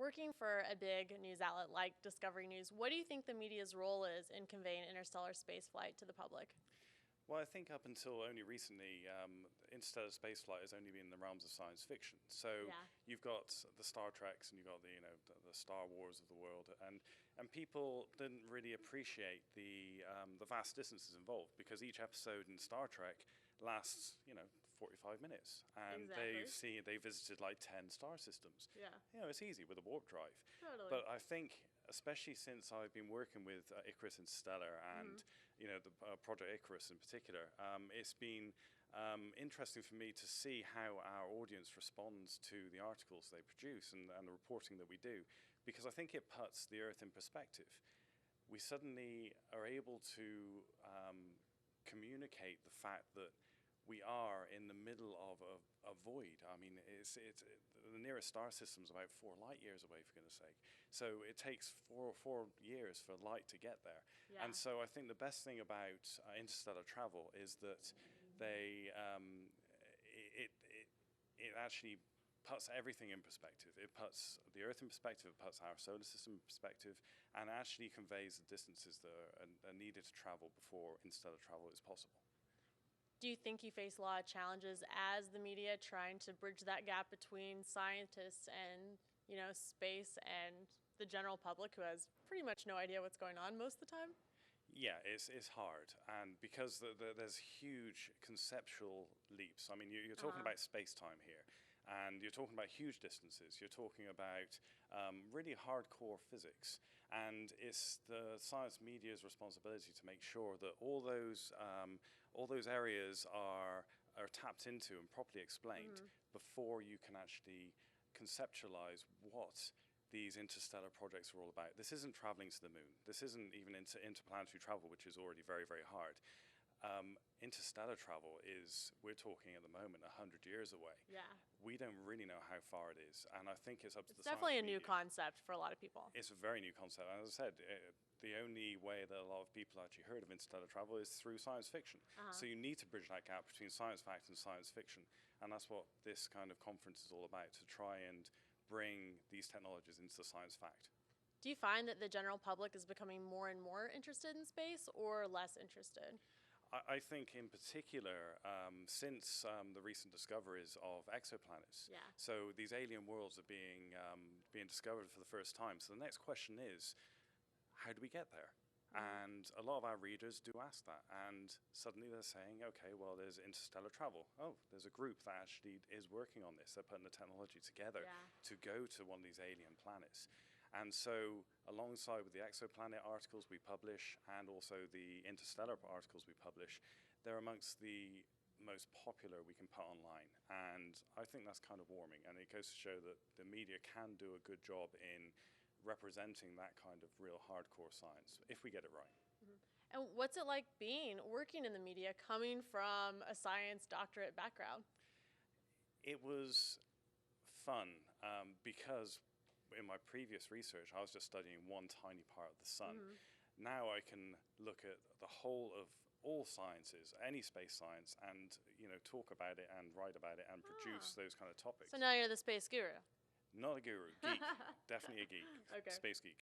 Working for a big news outlet like Discovery News, what do you think the media's role is in conveying interstellar spaceflight to the public? Well, I think up until only recently, interstellar spaceflight has only been in the realms of science fiction. So Yeah. you've got the Star Treks and you've got the Star Wars of the world, and people didn't really appreciate the vast distances involved because each episode in Star Trek lasts 45 minutes, and Exactly. they visited like 10 star systems. Yeah. It's easy with a warp drive. Totally. But I think, especially since I've been working with Icarus Interstellar and the project Icarus in particular, it's been interesting for me to see how our audience responds to the articles they produce and the reporting that we do, because I think it puts the Earth in perspective. We suddenly are able to communicate the fact that we are in the middle of a void. I mean, the nearest star system is about 4 light years away, for goodness sake. So it takes four years for light to get there. Yeah. And so I think the best thing about interstellar travel is that it actually puts everything in perspective. It puts the Earth in perspective, it puts our solar system in perspective, and actually conveys the distances that are needed to travel before interstellar travel is possible. Do you think you face a lot of challenges as the media trying to bridge that gap between scientists and, space and the general public who has pretty much no idea what's going on most of the time? Yeah, it's hard, and because there's huge conceptual leaps. I mean, you're talking about space-time here, and you're talking about huge distances. You're talking about really hardcore physics, and it's the science media's responsibility to make sure that all those areas are tapped into and properly explained before you can actually conceptualize what these interstellar projects are all about. This isn't traveling to the moon. This isn't even interplanetary travel, which is already very, very hard. Interstellar travel we're talking at the moment 100 years away. Yeah. We don't really know how far it is, and I think it's up to the It's definitely a science new media. concept for a lot of people. It's a very new concept, and as I said, the only way that a lot of people actually heard of interstellar travel is through science fiction. So you need to bridge that gap between science fact and science fiction, and that's what this kind of conference is all about, to try and bring these technologies into the science fact. Do you find that the general public is becoming more and more interested in space or less interested? I think in particular, since the recent discoveries of exoplanets, Yeah. so these alien worlds are being discovered for the first time. So the next question is, how do we get there? And a lot of our readers do ask that, and suddenly they're saying, okay, well, there's interstellar travel. Oh, there's a group that actually is working on this. They're putting the technology together to go to one of these alien planets. And so alongside with the exoplanet articles we publish and also the interstellar articles we publish, they're amongst the most popular we can put online. And I think that's kind of warming, and it goes to show that the media can do a good job in representing that kind of real hardcore science, if we get it right. And what's it like working in the media, coming from a science doctorate background? It was fun because in my previous research, I was just studying one tiny part of the sun. Now I can look at the whole of all sciences, any space science, and talk about it and write about it and produce those kind of topics. So now you're the space guru. Not a guru, geek. Definitely a geek. Okay. Space geek.